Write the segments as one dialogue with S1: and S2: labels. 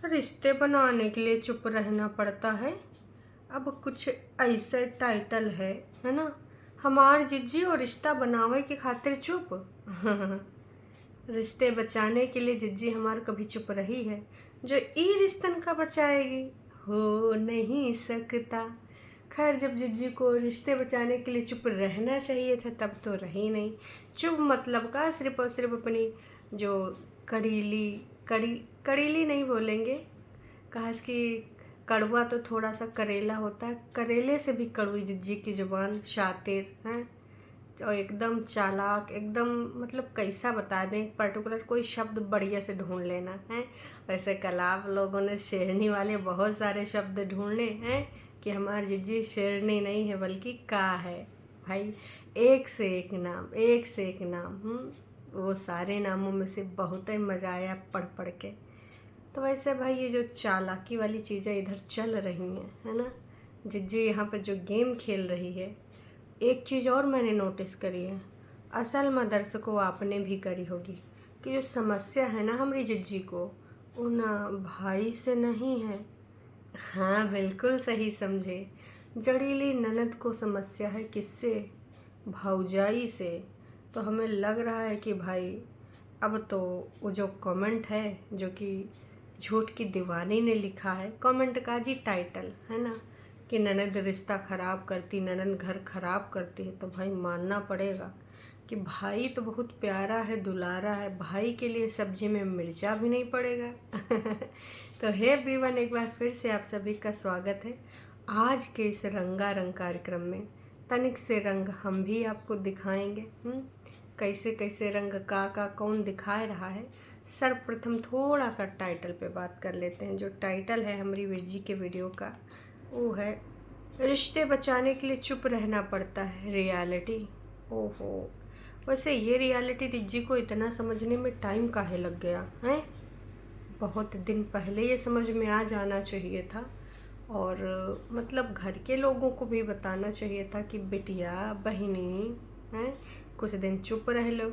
S1: रिश्ते बनाने के लिए चुप रहना पड़ता है। अब कुछ ऐसे टाइटल है ना। हमार जिज्जी और रिश्ता बनावे की खातिर चुप। रिश्ते बचाने के लिए जिज्जी हमार कभी चुप रही है, जो ई रिश्तन का बचाएगी हो नहीं सकता। खैर, जब जिज्जी को रिश्ते बचाने के लिए चुप रहना चाहिए था तब तो रही नहीं। चुप मतलब का सिर्फ और सिर्फ अपनी जो कड़ीली कड़ी कड़ीली नहीं बोलेंगे, कहा कि कड़वा तो थोड़ा सा करेला होता है, करेले से भी कड़वी जिज्जी की जुबान शातिर हैं और एकदम चालाक, एकदम मतलब कैसा बता दें, पर्टिकुलर कोई शब्द बढ़िया से ढूंढ लेना है। वैसे कल आप लोगों ने शेरनी वाले बहुत सारे शब्द ढूंढे हैं कि हमारी जिज्जी शेरनी नहीं है बल्कि का है भाई। एक से एक नाम, एक से एक नाम। वो सारे नामों में से बहुत ही मज़ा आया पढ़ पढ़ के। तो वैसे भाई, ये जो चालाकी वाली चीज़ें इधर चल रही हैं, है ना, जिज्जी यहाँ पर जो गेम खेल रही है, एक चीज़ और मैंने नोटिस करी है, असल में दर्शकों आपने भी करी होगी, कि जो समस्या है ना हमारी जिज्जी को, वो ना भाई से नहीं है। हाँ, बिल्कुल सही समझे। जड़ीली ननद को समस्या है किससे? भौजाई से। तो हमें लग रहा है कि भाई अब तो वो जो कमेंट है, जो कि झूठ की दीवानी ने लिखा है, कमेंट का जी टाइटल है ना, कि ननद रिश्ता ख़राब करती, ननद घर ख़राब करती है, तो भाई मानना पड़ेगा कि भाई तो बहुत प्यारा है, दुलारा है, भाई के लिए सब्जी में मिर्चा भी नहीं पड़ेगा। तो हे एवरीवन, एक बार फिर से आप सभी का स्वागत है आज के इस रंगारंग कार्यक्रम में। तनिक से रंग हम भी आपको दिखाएंगे। कैसे कैसे रंग का कौन दिखा रहा है। सर्वप्रथम थोड़ा सा टाइटल पे बात कर लेते हैं। जो टाइटल है हमारी विरजी के वीडियो का, वो है रिश्ते बचाने के लिए चुप रहना पड़ता है, रियलिटी। ओहो, वैसे ये रियलिटी दिज्जी को इतना समझने में टाइम काहे लग गया है? बहुत दिन पहले ये समझ में आ जाना चाहिए था, और मतलब घर के लोगों को भी बताना चाहिए था कि बिटिया, बहिनी हैं, कुछ दिन चुप रह लो।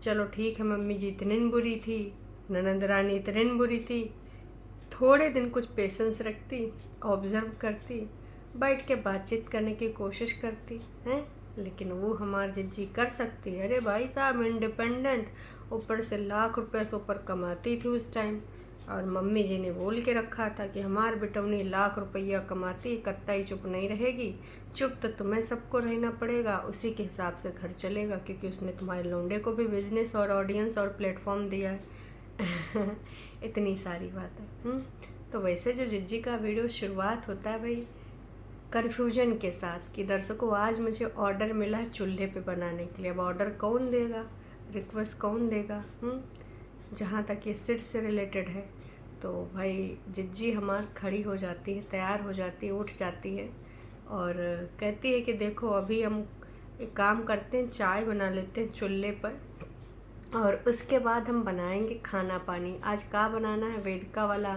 S1: चलो ठीक है, मम्मी जी इतनी बुरी थी, ननद रानी इतनी बुरी थी, थोड़े दिन कुछ पेशेंस रखती, ऑब्जर्व करती, बैठ के बातचीत करने की कोशिश करती हैं। लेकिन वो हमारी जिज्जी कर सकती है। अरे भाई साहब, इंडिपेंडेंट, ऊपर से लाख रुपए से ऊपर कमाती थी उस टाइम, और मम्मी जी ने बोल के रखा था कि हमार बेटौनी लाख रुपया कमाती, कत्ताई चुप नहीं रहेगी, चुप तो तुम्हें सबको रहना पड़ेगा, उसी के हिसाब से घर चलेगा, क्योंकि उसने तुम्हारे लौंडे को भी बिजनेस और ऑडियंस और प्लेटफॉर्म दिया है। इतनी सारी बात है। तो वैसे जो जिज्जी का वीडियो शुरुआत होता है भाई कन्फ्यूजन के साथ, कि दर्शकों आज मुझे ऑर्डर मिला है चूल्हे पे बनाने के लिए, अब ऑर्डर कौन देगा, रिक्वेस्ट कौन देगा। जहाँ तक ये सिर से रिलेटेड है, तो भाई जिज्जी हमार खड़ी हो जाती है, तैयार हो जाती है, उठ जाती है और कहती है कि देखो अभी हम एक काम करते हैं, चाय बना लेते हैं चूल्हे पर, और उसके बाद हम बनाएंगे खाना पानी। आज क्या बनाना है, वेदिका वाला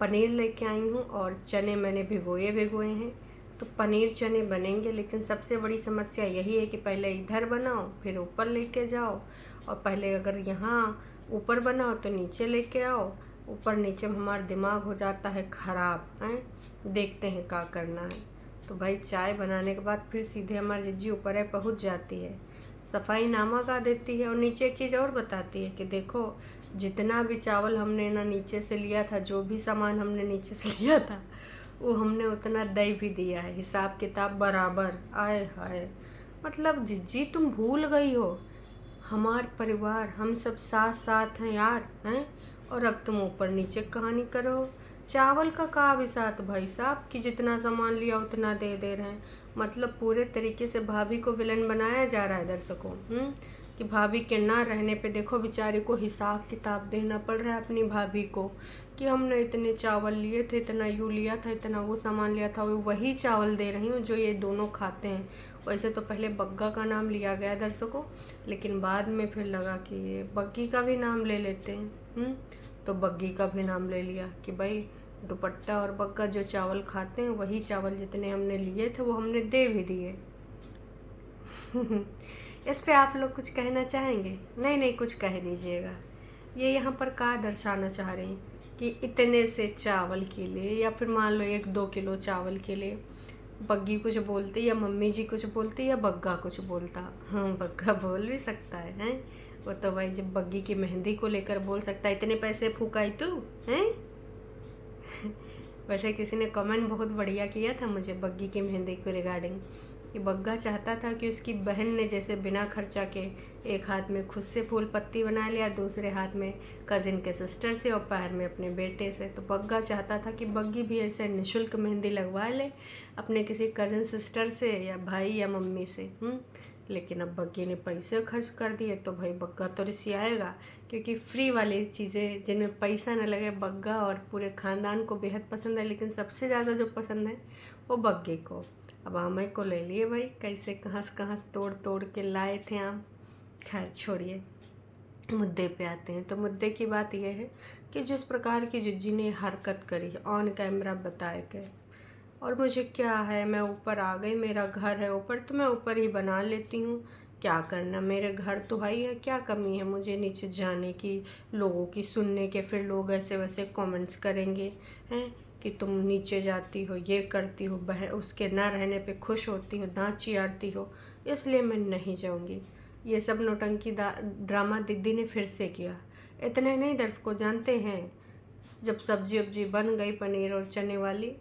S1: पनीर लेके आई हूँ, और चने मैंने भिगोए हैं, तो पनीर चने बनेंगे। लेकिन सबसे बड़ी समस्या यही है कि पहले इधर बनाओ फिर ऊपर लेके जाओ, और पहले अगर यहाँ ऊपर बनाओ तो नीचे लेके आओ, ऊपर नीचे में हमारा दिमाग हो जाता है ख़राब हैं। देखते हैं क्या करना है। तो भाई चाय बनाने के बाद फिर सीधे हमारी जिज्जी ऊपर है पहुँच जाती है, सफाई नामा का देती है, और नीचे एक चीज़ और बताती है कि देखो जितना भी चावल हमने ना नीचे से लिया था, जो भी सामान हमने नीचे से लिया था, वो हमने उतना दे भी दिया है, हिसाब किताब बराबर। आए हाय, मतलब जिज्जी तुम भूल गई हो हमार परिवार, हम सब साथ साथ हैं यार, हैं, और अब तुम ऊपर नीचे कहानी करो। चावल का भी साथ भाई साहब, कि जितना सामान लिया उतना दे दे रहे हैं। मतलब पूरे तरीके से भाभी को विलन बनाया जा रहा है दर्शकों। कि भाभी के ना रहने पे देखो बेचारी को हिसाब किताब देना पड़ रहा है अपनी भाभी को, कि हमने इतने चावल लिए थे, इतना यूँ लिया था, इतना वो सामान लिया था, वो वही चावल दे रही हूँ जो ये दोनों खाते हैं। वैसे तो पहले बग्गा का नाम लिया गया दर्शकों, लेकिन बाद में फिर लगा कि ये बग्गी का भी नाम ले लेते हैं। तो बग्गी का भी नाम ले लिया कि भाई दुपट्टा और बग्गा जो चावल खाते हैं वही चावल जितने हमने लिए थे वो हमने दे भी दिए। इस पे आप लोग कुछ कहना चाहेंगे? नहीं नहीं, कुछ कह दीजिएगा। ये यहाँ पर क्या दर्शाना चाह रहे हैं कि इतने से चावल के लिए, या फिर मान लो 1-2 किलो चावल के लिए बग्गी कुछ बोलती या मम्मी जी कुछ बोलती या बग्गा कुछ बोलता। हाँ, बग्गा बोल भी सकता है, हैं? वो तो भाई जब बग्गी की मेहंदी को लेकर बोल सकता है, इतने पैसे फूकाई तू, हैं? वैसे किसी ने कमेंट बहुत बढ़िया किया था मुझे बग्गी की मेहंदी को रिगार्डिंग, कि बग्गा चाहता था कि उसकी बहन ने जैसे बिना खर्चा के एक हाथ में खुद से फूल पत्ती बना लिया, दूसरे हाथ में कज़िन के सिस्टर से और पैर में अपने बेटे से। तो बग्गा चाहता था कि बग्गी भी ऐसे निःशुल्क मेहंदी लगवा ले अपने किसी कज़िन सिस्टर से या भाई या मम्मी से। लेकिन अब बग्गी ने पैसे खर्च कर दिए तो भाई बग्गा तो रिसियाएगा, क्योंकि फ्री वाली चीज़ें जिनमें पैसा न लगे बग्गा और पूरे ख़ानदान को बेहद पसंद है। लेकिन सबसे ज़्यादा जो पसंद है वो बग्गे को। अब आमे को ले लिए भाई, कैसे कहाँ से तोड़ तोड़ के लाए थे आम। खैर छोड़िए, मुद्दे पे आते हैं। तो मुद्दे की बात यह है कि जिस प्रकार की जिज्जी ने हरकत करी ऑन कैमरा बताए गए, और मुझे क्या है, मैं ऊपर आ गई, मेरा घर है ऊपर तो मैं ऊपर ही बना लेती हूँ, क्या करना, मेरे घर तो है ही है, क्या कमी है मुझे नीचे जाने की, लोगों की सुनने के, फिर लोग ऐसे वैसे कमेंट्स करेंगे हैं कि तुम नीचे जाती हो, ये करती हो, उसके ना रहने पे खुश होती हो, दांत चियारती हो, इसलिए मैं नहीं जाऊँगी। ये सब नौटंकी ड्रामा दीदी ने फिर से किया। इतने नहीं, दर्शकों जानते हैं, जब सब्जी वब्जी बन गई पनीर और चने वाली,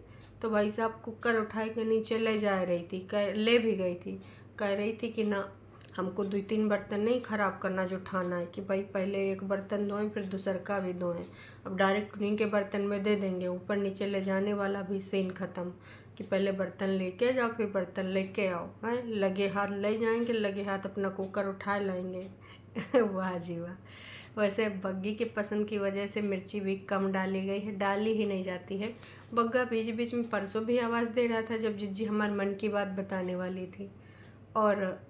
S1: तो भाई साहब कुकर उठा के नीचे ले जा रही थी, ले भी गई थी, कह रही थी कि ना हमको 2-3 बर्तन नहीं ख़राब करना जो उठाना है, कि भाई पहले एक बर्तन धोएं फिर दूसर का भी धोएं, अब डायरेक्ट उन्हीं के बर्तन में दे देंगे, ऊपर नीचे ले जाने वाला भी सीन ख़त्म, कि पहले बर्तन लेके जाओ फिर बर्तन लेके आओ, हैं? लगे हाथ ले जाएंगे, लगे हाथ अपना कुकर उठा लाएंगे। वाह जी वाह। वैसे बग्गी की पसंद की वजह से मिर्ची भी कम डाली गई है, डाली ही नहीं जाती है। बग्गा बीच बीच में परसों भी आवाज़ दे रहा था जब जिज्जी हमारे मन की बात बताने वाली थी, और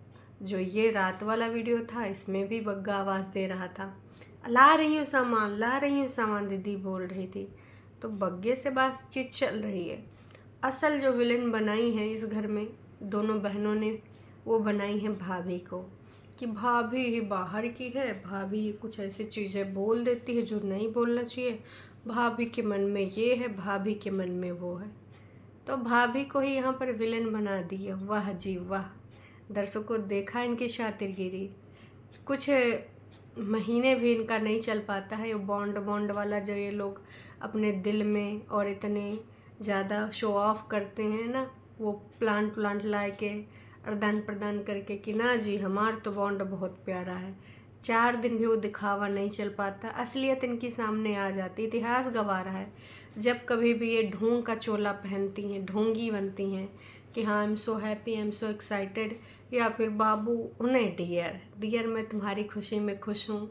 S1: जो ये रात वाला वीडियो था इसमें भी बग्गा आवाज़ दे रहा था, ला रही हूँ सामान, ला रही हूँ सामान, दीदी बोल रही थी। तो बग्गे से बातचीत चल रही है। असल जो विलेन बनाई है इस घर में दोनों बहनों ने, वो बनाई है भाभी को, कि भाभी ही बाहर की है, भाभी कुछ ऐसी चीज़ें बोल देती है जो नहीं बोलना चाहिए, भाभी के मन में ये है, भाभी के मन में वो है, तो भाभी को ही यहाँ पर विलेन बना दिया। वाह जी वाह। दर्शकों देखा इनकी शातिरगिरी, कुछ महीने भी इनका नहीं चल पाता है, वो बॉन्ड बॉन्ड वाला जो ये लोग अपने दिल में और इतने ज़्यादा शो ऑफ करते हैं ना, वो प्लांट लाए के आदान प्रदान करके कि ना जी हमार तो बॉन्ड बहुत प्यारा है, 4 दिन भी वो दिखावा नहीं चल पाता, असलियत इनकी सामने आ जाती। इतिहास गवा रहा है, जब कभी भी ये ढोंग का चोला पहनती हैं, ढोंगी बनती हैं कि हाँ I am so happy, I am so excited, या फिर बाबू उन्हें डियर डियर मैं तुम्हारी खुशी में खुश हूँ,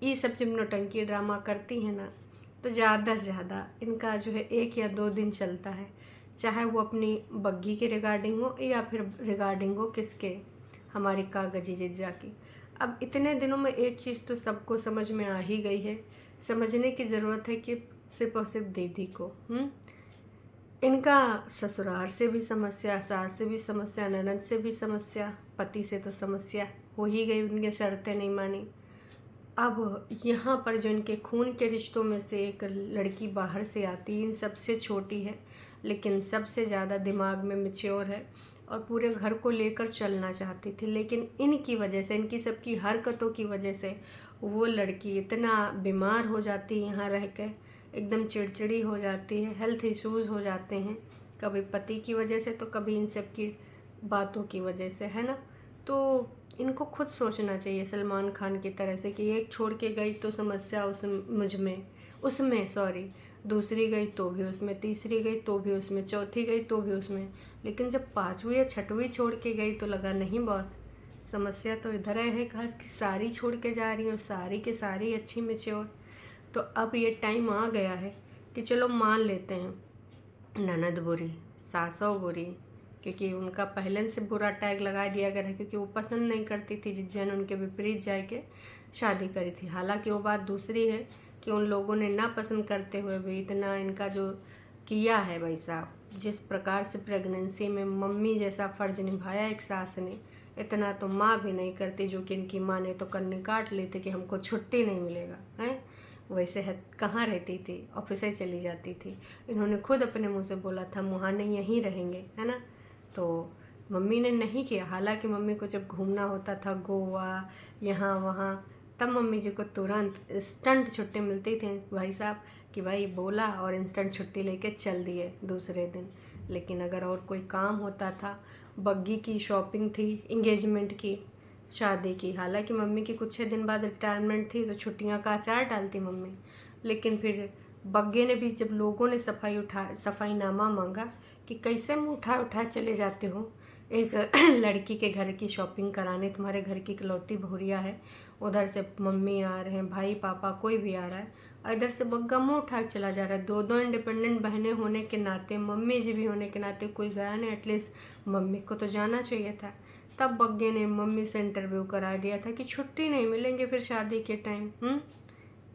S1: ये सब जब नौटंकी ड्रामा करती हैं ना, तो ज़्यादा से ज़्यादा इनका जो है 1 या 2 दिन चलता है, चाहे वो अपनी बग्गी के रिगार्डिंग हो या फिर रिगार्डिंग हो किसके, हमारी कागजी जिज्जा की। अब इतने दिनों में एक चीज़ तो सबको समझ में आ ही गई है, समझने की ज़रूरत है कि सिर्फ और सिर्फ दीदी को इनका ससुराल से भी समस्या, सास से भी समस्या, ननद से भी समस्या, पति से तो समस्या हो ही गई, उनकी शर्तें नहीं मानी। अब यहाँ पर जो इनके खून के रिश्तों में से एक लड़की बाहर से आती है, इन सबसे छोटी है लेकिन सबसे ज़्यादा दिमाग में मैच्योर है और पूरे घर को लेकर चलना चाहती थी, लेकिन इनकी वजह से, इनकी सबकी हरकतों की वजह से वो लड़की इतना बीमार हो जाती है, यहाँ रह कर एकदम चिड़चिड़ी हो जाती है, हेल्थ इश्यूज़ हो जाते हैं, कभी पति की वजह से तो कभी इन सब की बातों की वजह से, है ना। तो इनको खुद सोचना चाहिए सलमान खान की तरह से कि एक छोड़ के गई तो समस्या उसमें सॉरी, दूसरी गई तो भी उसमें, तीसरी गई तो भी उसमें, चौथी गई तो भी उसमें, लेकिन जब 5वीं या 6वीं छोड़ के गई तो लगा नहीं बॉस, समस्या तो इधर है, खास कि सारी छोड़ के जा रही हूँ, सारी के सारी अच्छी मैच्योर। तो अब ये टाइम आ गया है कि चलो मान लेते हैं ननद बुरी, सासौ बुरी, क्योंकि उनका पहले से बुरा टैग लगा दिया गया है, क्योंकि वो पसंद नहीं करती थी जिज्जा ने उनके विपरीत जाके शादी करी थी। हालांकि वो बात दूसरी है कि उन लोगों ने ना पसंद करते हुए भी इतना इनका जो किया है भाई साहब, जिस प्रकार से प्रेगनेंसी में मम्मी जैसा फ़र्ज निभाया एक सास ने, इतना तो माँ भी नहीं करती, जो कि इनकी माँ ने तो कन्नी काट ली थी कि हमको छुट्टी नहीं मिलेगा, हैं। वैसे है कहाँ रहती थी, ऑफिस ही चली जाती थी। इन्होंने खुद अपने मुंह से बोला था मुहाने यहीं रहेंगे, है ना। तो मम्मी ने नहीं किया। हालांकि मम्मी को जब घूमना होता था गोवा यहाँ वहाँ, तब मम्मी जी को तुरंत इंस्टेंट छुट्टी मिलती थी भाई साहब, कि भाई बोला और इंस्टेंट छुट्टी लेके चल दिए दूसरे दिन। लेकिन अगर और कोई काम होता था, बग्गी की शॉपिंग थी, इंगेजमेंट की, शादी की, हालांकि मम्मी की कुछ दिन बाद रिटायरमेंट थी तो छुट्टियां का अचार डालती मम्मी। लेकिन फिर बग्गे ने भी, जब लोगों ने सफाईनामा मांगा कि कैसे मुँह उठा चले जाते हो एक लड़की के घर की शॉपिंग कराने, तुम्हारे घर की इकलौती बहुरिया है, उधर से मम्मी आ रहे हैं, भाई पापा कोई भी आ रहा है, और इधर से बग्गा मुँह उठा के चला जा रहा है। दो इंडिपेंडेंट बहनें होने के नाते, मम्मी जी भी होने के नाते कोई गया नहीं, एटलीस्ट मम्मी को तो जाना चाहिए था। तब बग्गे ने मम्मी से इंटरव्यू करा दिया था कि छुट्टी नहीं मिलेंगे फिर शादी के टाइम।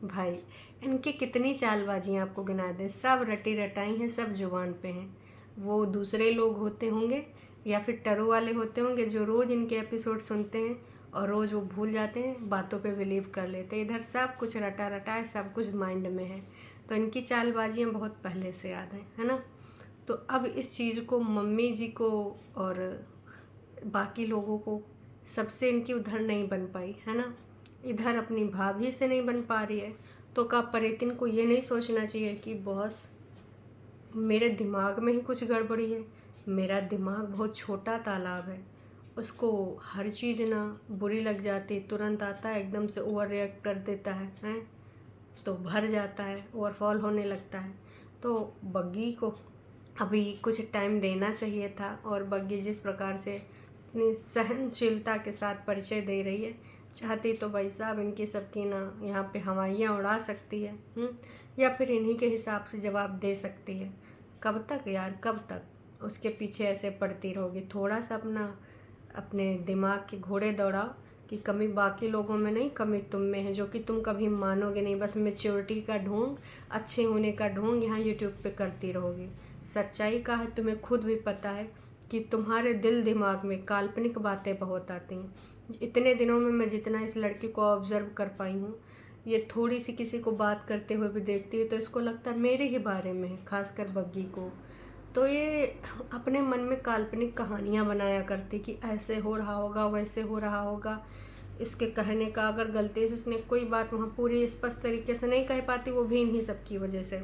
S1: भाई इनकी कितनी चालबाजियाँ आपको गिना दे, सब रटी रटाई हैं, सब जुबान पे हैं। वो दूसरे लोग होते होंगे या फिर टरू वाले होते होंगे जो रोज़ इनके एपिसोड सुनते हैं और रोज़ वो भूल जाते हैं, बातों पे बिलीव कर लेते हैं। इधर सब कुछ रटा रटा है, सब कुछ माइंड में है। तो इनकी चालबाजियाँ बहुत पहले से याद हैं, है ना। तो अब इस चीज़ को मम्मी जी को और बाकी लोगों को, सबसे इनकी उधर नहीं बन पाई, है ना। इधर अपनी भाभी से नहीं बन पा रही है, तो का परितिन को ये नहीं सोचना चाहिए कि बॉस मेरे दिमाग में ही कुछ गड़बड़ी है, मेरा दिमाग बहुत छोटा तालाब है, उसको हर चीज़ ना बुरी लग जाती, तुरंत आता है एकदम से ओवर रिएक्ट कर देता है, हैं तो भर जाता है, ओवरफॉल होने लगता है। तो बग्गी को अभी कुछ टाइम देना चाहिए था, और बग्गी जिस प्रकार से इतनी सहनशीलता के साथ परिचय दे रही है, चाहती तो भाई साहब इनकी सबकी ना यहाँ पे हवाइयाँ उड़ा सकती है, या फिर इन्हीं के हिसाब से जवाब दे सकती है। कब तक यार, कब तक उसके पीछे ऐसे पड़ती रहोगी। थोड़ा सा अपने दिमाग के घोड़े दौड़ाओ कि कमी बाकी लोगों में नहीं, कमी तुम में है, जो कि तुम कभी मानोगे नहीं। बस मैच्योरिटी का ढोंग, अच्छे होने का ढोंग यहाँ यूट्यूब पे करती रहोगी। सच्चाई का है, तुम्हें खुद भी पता है कि तुम्हारे दिल दिमाग में काल्पनिक बातें बहुत आती हैं। इतने दिनों में मैं जितना इस लड़की को ऑब्जर्व कर पाई हूँ, ये थोड़ी सी किसी को बात करते हुए भी देखती है तो इसको लगता है मेरे ही बारे में है, खासकर बग्गी को। तो ये अपने मन में काल्पनिक कहानियाँ बनाया करती कि ऐसे हो रहा होगा, वैसे हो रहा होगा। इसके कहने का, अगर गलती से उसने कोई बात वहाँ पूरी स्पष्ट तरीके से नहीं कह पाती, वो भी इन्हीं सब की वजह से।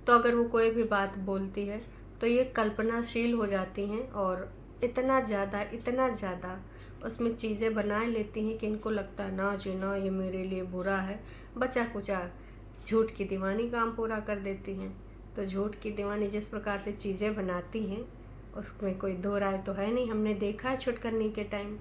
S1: तो अगर वो कोई भी बात बोलती है तो ये कल्पनाशील हो जाती हैं, और इतना ज़्यादा उसमें चीज़ें बना लेती हैं कि इनको लगता है ना जी ना, ये मेरे लिए बुरा है। बचा कुचा झूठ की दीवानी काम पूरा कर देती हैं। तो झूठ की दीवानी जिस प्रकार से चीज़ें बनाती हैं, उसमें कोई दो राय तो है नहीं, हमने देखा है छुटकरनी के टाइम।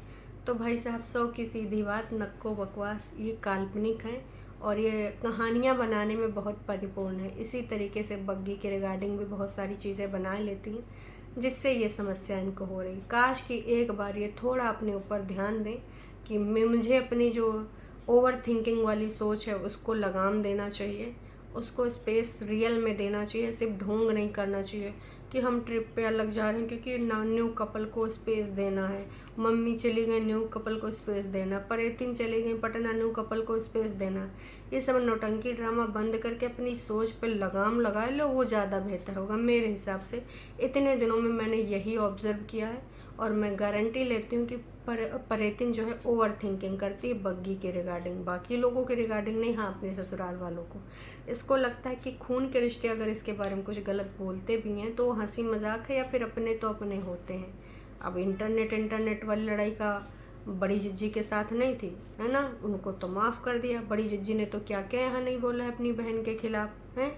S1: तो भाई साहब 100 की सीधी बात, नक्को बकवास, ये काल्पनिक है और ये कहानियाँ बनाने में बहुत परिपूर्ण है। इसी तरीके से बग्गी के रिगार्डिंग भी बहुत सारी चीज़ें बना लेती हैं, जिससे ये समस्या इनको हो रही। काश कि एक बार ये थोड़ा अपने ऊपर ध्यान दें कि मुझे अपनी जो ओवर थिंकिंग वाली सोच है उसको लगाम देना चाहिए, उसको स्पेस रियल में देना चाहिए। सिर्फ ढोंग नहीं करना चाहिए कि हम ट्रिप पे अलग जा रहे हैं क्योंकि न्यू कपल को स्पेस देना है, मम्मी चली गई न्यू कपल को स्पेस देना, परेतिन चली गई पटना न्यू कपल को स्पेस देना। ये सब नौटंकी ड्रामा बंद करके अपनी सोच पे लगाम लगा लो, वो ज़्यादा बेहतर होगा मेरे हिसाब से। इतने दिनों में मैंने यही ऑब्ज़र्व किया है, और मैं गारंटी लेती हूँ कि परेतिन जो है ओवर थिंकिंग करती है बग्गी के रिगार्डिंग, बाकी लोगों के रिगार्डिंग नहीं। हाँ, अपने ससुराल वालों को इसको लगता है कि खून के रिश्ते अगर इसके बारे में कुछ गलत बोलते भी हैं तो हंसी मजाक है, या फिर अपने तो अपने होते हैं। अब इंटरनेट वाली लड़ाई का बड़ी जिज्जी के साथ नहीं थी, है ना, उनको तो माफ़ कर दिया। बड़ी जिज्जी ने तो क्या क्या यहाँ नहीं बोला है अपनी बहन के खिलाफ, हैं।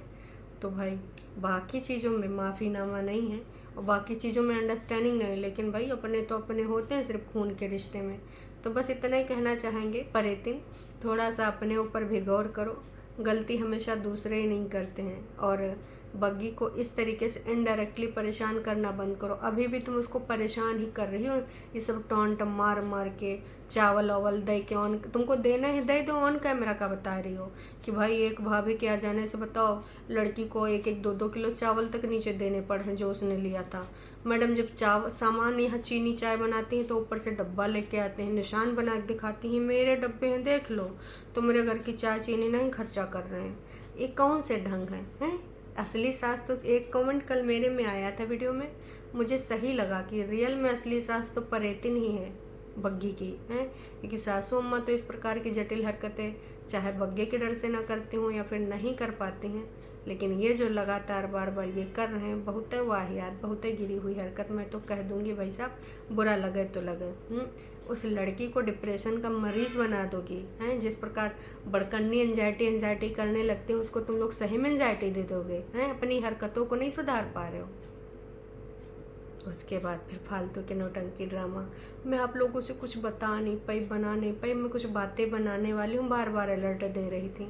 S1: तो भाई बाकी चीज़ों में माफ़ीनामा नहीं है और बाकी चीज़ों में अंडरस्टैंडिंग नहीं, लेकिन भाई अपने तो अपने होते हैं सिर्फ खून के रिश्ते में। तो बस इतना ही कहना चाहेंगे, परेतिन थोड़ा सा अपने ऊपर भी गौर करो। गलती हमेशा दूसरे ही नहीं करते हैं, और बग्गी को इस तरीके से इनडायरेक्टली परेशान करना बंद करो। अभी भी तुम उसको परेशान ही कर रही हो, ये सब टॉन्ट मार मार के। चावल वावल दे के ऑन तुमको देना है दे दो, ऑन कैमरा का बता रही हो कि भाई एक भाभी के आ जाने से बताओ लड़की को 1-1 2-2 किलो चावल तक नीचे देने पड़ रहे जो उसने लिया था। मैडम जब सामान यहाँ चीनी चाय बनाती हैं तो ऊपर से डब्बा लेके आते हैं, निशान बना के दिखाती हैं मेरे डब्बे हैं देख लो, तो मेरे घर की चाय चीनी नहीं खर्चा कर रहे हैं। ये कौन से ढंग हैं? असली सास तो एक कमेंट कल मेरे में आया था वीडियो में, मुझे सही लगा कि रियल में असली सास तो परेतिन ही है बग्गी की हैं, क्योंकि सासू अम्मा तो इस प्रकार की जटिल हरकतें चाहे बग्गे के डर से ना करती हों या फिर नहीं कर पाती हैं, लेकिन ये जो लगातार बार बार ये कर रहे हैं बहुत है वाहियात, बहुत है गिरी हुई हरकत। मैं तो कह दूंगी भाई साहब बुरा लगे तो लगे। उस लड़की को डिप्रेशन का मरीज बना दोगी हैं, जिस प्रकार बड़कन्नी एंजाइटी करने लगती है उसको तुम लोग सही में एंजाइटी दे दोगे हैं, अपनी हरकतों को नहीं सुधार पा रहे हो। उसके बाद फिर फालतू के नौटंकी ड्रामा। मैं आप लोगों से कुछ बता नहीं पाई, बना नहीं पाई, मैं कुछ बातें बनाने वाली हूँ, बार बार अलर्ट दे रही थी।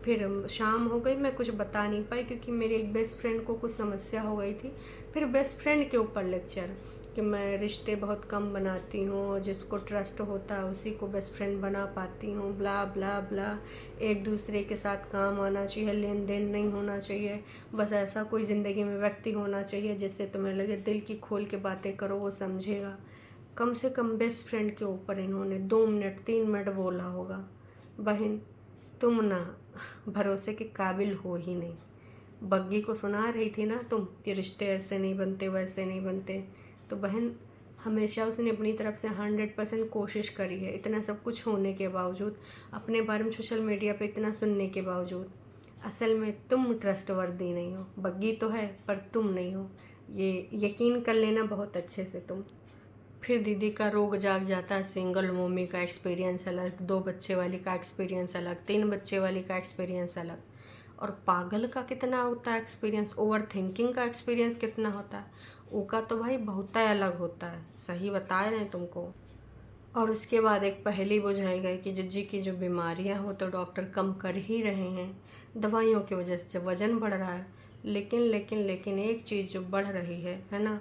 S1: फिर शाम हो गई, मैं कुछ बता नहीं पाई क्योंकि मेरी एक बेस्ट फ्रेंड को कुछ समस्या हो गई थी। फिर बेस्ट फ्रेंड के ऊपर लेक्चर कि मैं रिश्ते बहुत कम बनाती हूँ, जिसको ट्रस्ट होता है उसी को बेस्ट फ्रेंड बना पाती हूँ, ब्ला ब्ला ब्ला। एक दूसरे के साथ काम आना चाहिए, लेन देन नहीं होना चाहिए, बस ऐसा कोई ज़िंदगी में व्यक्ति होना चाहिए जिससे तुम्हें लगे दिल की खोल के बातें करो वो समझेगा। कम से कम बेस्ट फ्रेंड के ऊपर इन्होंने 2 मिनट 3 मिनट बोला होगा। बहन तुम ना भरोसे के काबिल हो ही नहीं। बग्गी को सुना रही थी ना तुम कि रिश्ते ऐसे नहीं बनते वैसे नहीं बनते, तो बहन हमेशा उसने अपनी तरफ से 100% कोशिश करी है, इतना सब कुछ होने के बावजूद, अपने बारे में सोशल मीडिया पे इतना सुनने के बावजूद। असल में तुम ट्रस्टवर्दी नहीं हो, बग्गी तो है पर तुम नहीं हो, ये यकीन कर लेना बहुत अच्छे से तुम। फिर दीदी का रोग जाग जाता है, सिंगल मम्मी का एक्सपीरियंस अलग, 2 बच्चे वाली का एक्सपीरियंस अलग, 3 बच्चे वाली का एक्सपीरियंस अलग, और पागल का कितना होता है एक्सपीरियंस, ओवर थिंकिंग का एक्सपीरियंस कितना होता है, उसका तो भाई बहुत ही अलग होता है, सही बताए नहीं तुमको। और उसके बाद एक पहेली बुझाई गई कि जिज्जी की जो बीमारियां वो तो डॉक्टर कम कर ही रहे हैं, दवाइयों की वजह से जब वज़न बढ़ रहा है, लेकिन एक चीज़ जो बढ़ रही है ना,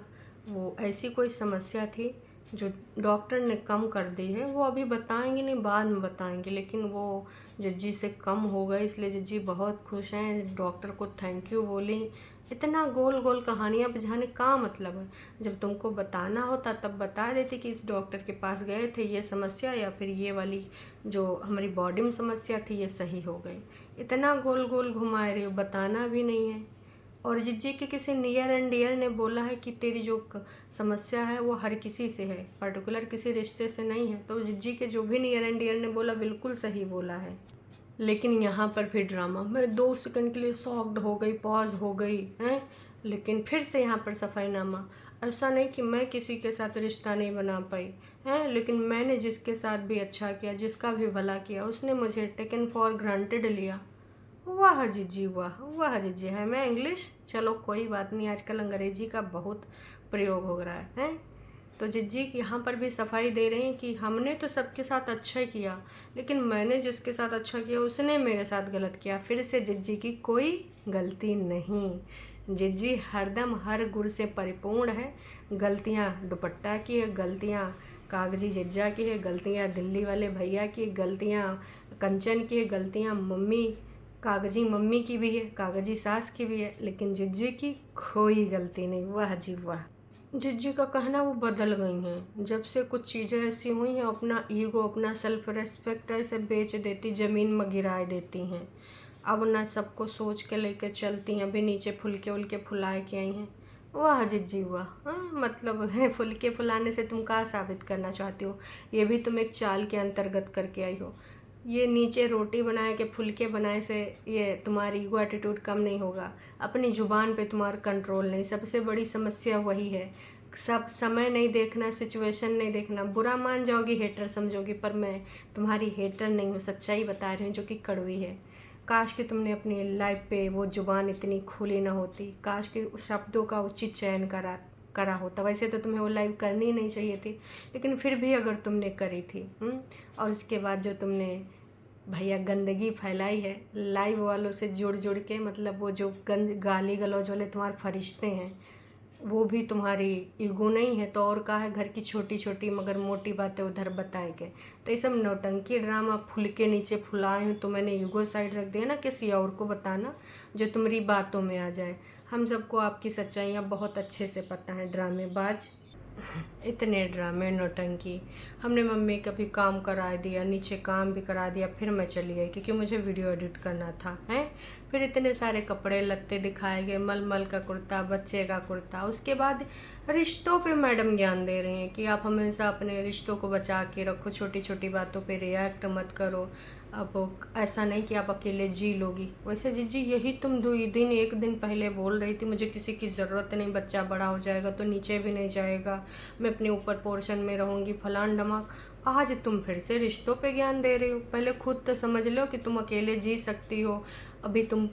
S1: वो ऐसी कोई समस्या थी जो डॉक्टर ने कम कर दी है, वो अभी बताएंगे नहीं बाद में बताएंगे, लेकिन वो जिज्जी से कम हो गई, इसलिए जिज्जी बहुत खुश हैं, डॉक्टर को थैंक यू बोली। इतना गोल गोल कहानियाँ बुझाने का मतलब है, जब तुमको बताना होता तब बता देती कि इस डॉक्टर के पास गए थे ये समस्या, या फिर ये वाली जो हमारी बॉडी में समस्या थी ये सही हो गई। इतना गोल गोल घुमाए रही हो, बताना भी नहीं है। और जिज्जी के किसी नियर एंड डियर ने बोला है कि तेरी जो समस्या है वो हर किसी से है, पर्टिकुलर किसी रिश्ते से नहीं है, तो जिज्जी के जो भी नियर एंड डियर ने बोला बिल्कुल सही बोला है। लेकिन यहाँ पर फिर ड्रामा, मैं 2 सेकंड के लिए शॉक्ड हो गई, पॉज हो गई हैं, लेकिन फिर से यहाँ पर सफाईनामा। ऐसा नहीं कि मैं किसी के साथ रिश्ता नहीं बना पाई हैं, लेकिन मैंने जिसके साथ भी अच्छा किया, जिसका भी भला किया, उसने मुझे टेकन फॉर ग्रांटेड लिया। वाह जीजी वाह, वाह जीजी है मैं इंग्लिश, चलो कोई बात नहीं, आजकल अंग्रेजी का बहुत प्रयोग हो रहा है। तो जिज्जी यहाँ पर भी सफाई दे रही हैं कि हमने तो सबके साथ अच्छा किया, लेकिन मैंने जिसके साथ अच्छा किया उसने मेरे साथ गलत किया। फिर से जिज्जी की कोई गलती नहीं, जिज्जी हरदम हर गुण से परिपूर्ण है। गलतियाँ दुपट्टा की है, गलतियाँ कागजी जिज्जा की है, गलतियाँ दिल्ली वाले भैया की, गलतियाँ कंचन की है, गलतियाँ मम्मी कागजी मम्मी की भी है, कागजी सास की भी है, लेकिन जिज्जी की कोई गलती नहीं। वाह जी वाह। जिज्जी का कहना वो बदल गई हैं, जब से कुछ चीज़ें ऐसी हुई हैं अपना ईगो अपना सेल्फ रेस्पेक्ट ऐसे बेच देती, ज़मीन में गिराए देती हैं। अब ना सबको सोच के लेके चलती हैं, अभी नीचे फुलके उलके फुलाए के आई हैं। वाह जिज्जी वाह। हाँ मतलब है, फुलके फुलाने से तुम क्या साबित करना चाहती हो, ये भी तुम एक चाल के अंतर्गत करके आई हो। ये नीचे रोटी बनाए के फुलके बनाए से ये तुम्हारी ईगो एटीट्यूड कम नहीं होगा, अपनी ज़ुबान पे तुम्हारा कंट्रोल नहीं, सबसे बड़ी समस्या वही है। सब समय नहीं देखना, सिचुएशन नहीं देखना, बुरा मान जाओगी, हेटर समझोगी, पर मैं तुम्हारी हेटर नहीं हूँ, सच्चाई बता रही हूँ जो कि कड़वी है। काश कि तुमने अपनी लाइफ पे वो ज़ुबान इतनी खुली ना होती, काश कि उस शब्दों का उचित चयन करा होता। वैसे तो तुम्हें वो लाइव करनी ही नहीं चाहिए थी, लेकिन फिर भी अगर तुमने करी थी और उसके बाद जो तुमने भैया गंदगी फैलाई है लाइव वालों से जुड़ जुड़ के, मतलब वो जो गाली गलौज वाले तुम्हारे फरिश्ते हैं वो भी तुम्हारी ईगो नहीं है तो और का है, घर की छोटी छोटी मगर मोटी बातें उधर बताएंगे। तो ये सब नौटंकी ड्रामा फुल के नीचे फुलाए हूँ तो मैंने ईगो साइड रख दिया ना, किसी और को बताना जो तुम्हारी बातों में आ जाए। हम सबको आपकी सच्चाइयाँ बहुत अच्छे से पता है ड्रामेबाज। इतने ड्रामे नौटंकी, हमने मम्मी का भी काम करा दिया, नीचे काम भी करा दिया, फिर मैं चली गई क्योंकि मुझे वीडियो एडिट करना था हैं। फिर इतने सारे कपड़े लत्ते दिखाए गए, मलमल का कुर्ता, बच्चे का कुर्ता। उसके बाद रिश्तों पे मैडम ज्ञान दे रही हैं कि आप हमेशा अपने रिश्तों को बचा के रखो, छोटी छोटी बातों पे रिएक्ट मत करो। अब ऐसा नहीं कि आप अकेले जी लोगी। वैसे जीजी यही तुम एक दिन पहले बोल रही थी मुझे किसी की ज़रूरत नहीं, बच्चा बड़ा हो जाएगा तो नीचे भी नहीं जाएगा, मैं अपने ऊपर पोर्शन में रहूँगी, फलान ढमाक। आज तुम फिर से रिश्तों पे ज्ञान दे रही हो। पहले खुद तो समझ लो कि तुम अकेले जी सकती हो। अभी तुम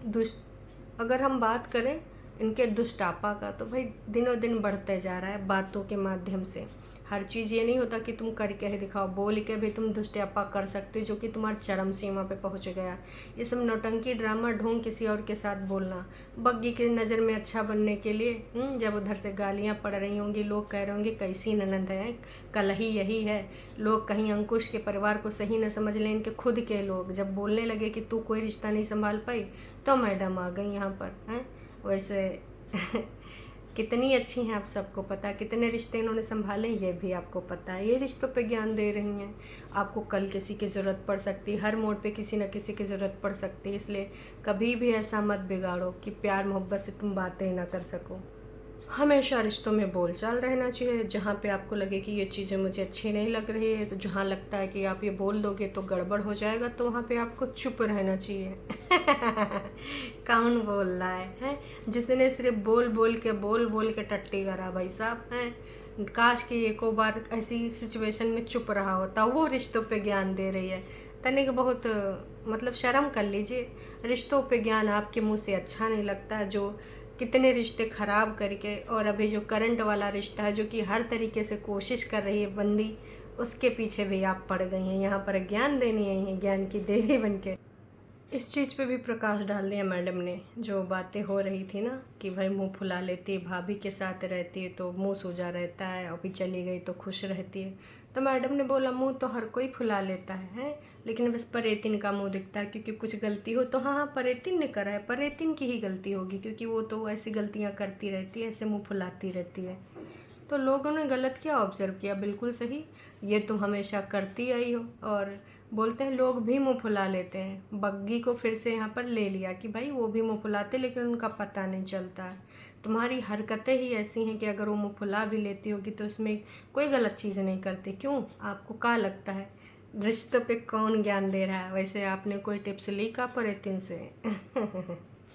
S1: अगर हम बात करें इनके दुष्टापा का तो भाई दिनों दिन बढ़ते जा रहा है बातों के माध्यम से। हर चीज़ ये नहीं होता कि तुम करके ही दिखाओ, बोल के भी तुम दुष्टापा कर सकते हो जो कि तुम्हारी चरम सीमा पे पहुंच गया। ये सब नौटंकी ड्रामा ढोंग किसी और के साथ बोलना बग्गी की नज़र में अच्छा बनने के लिए। जब उधर से गालियाँ पड़ रही होंगी, लोग कह रहे होंगे कैसी ननद है, कल ही यही है। लोग कहीं अंकुश के परिवार को सही न समझ लें, इनके खुद के लोग जब बोलने लगे कि तू कोई रिश्ता नहीं संभाल पाई तो मैडम आ गई यहाँ पर हैं। वैसे कितनी अच्छी हैं आप सबको पता, कितने रिश्ते इन्होंने संभाले ये भी आपको पता है। ये रिश्तों पे ज्ञान दे रही हैं। आपको कल किसी की ज़रूरत पड़ सकती है, हर मोड़ पे किसी न किसी की ज़रूरत पड़ सकती है, इसलिए कभी भी ऐसा मत बिगाड़ो कि प्यार मोहब्बत से तुम बातें ही ना कर सको। हमेशा रिश्तों में बोलचाल रहना चाहिए। जहाँ पे आपको लगे कि ये चीज़ें मुझे अच्छी नहीं लग रही है, तो जहाँ लगता है कि आप ये बोल दोगे तो गड़बड़ हो जाएगा, तो वहाँ पे आपको चुप रहना चाहिए। कौन बोल रहा है जिसने सिर्फ बोल बोल के टट्टी करा भाई साहब हैं। काश कि एको बार ऐसी सिचुएशन में चुप रहा होता। वो रिश्तों पे ज्ञान दे रही है, तनिक बहुत मतलब शर्म कर लीजिए। रिश्तों पे ज्ञान आपके मुंह से अच्छा नहीं लगता, जो कितने रिश्ते ख़राब करके, और अभी जो करंट वाला रिश्ता है जो कि हर तरीके से कोशिश कर रही है बंदी, उसके पीछे भी आप पड़ गई हैं। यहाँ पर ज्ञान देनी आई हैं, ज्ञान की देवी बनके। इस चीज़ पे भी प्रकाश डाल दिया मैडम ने। जो बातें हो रही थी ना कि भाई मुंह फुला लेती है, भाभी के साथ रहती है तो मुंह सूजा रहता है, अभी चली गई तो खुश रहती है। तो मैडम ने बोला मुंह तो हर कोई फुला लेता है, लेकिन बस परेतिन का मुंह दिखता है क्योंकि कुछ गलती हो तो हाँ परेतिन ने करा है, परेतिन की ही गलती होगी क्योंकि वो तो ऐसी गलतियाँ करती रहती है, ऐसे मुँह फुलाती रहती है। तो लोगों ने गलत क्या ऑब्जर्व किया, बिल्कुल सही, ये तुम हमेशा करती आई हो। और बोलते हैं लोग भी मुंह फुला लेते हैं। बग्गी को फिर से यहाँ पर ले लिया कि भाई वो भी मुंह फुलाते लेकिन उनका पता नहीं चलता है। तुम्हारी हरकतें ही ऐसी हैं कि अगर वो मुंह फुला भी लेती होगी तो उसमें कोई गलत चीज़ नहीं करती। क्यों, आपको क्या लगता है रिश्तों पे कौन ज्ञान दे रहा है? वैसे आपने कोई टिप्स ली का परेतिन से?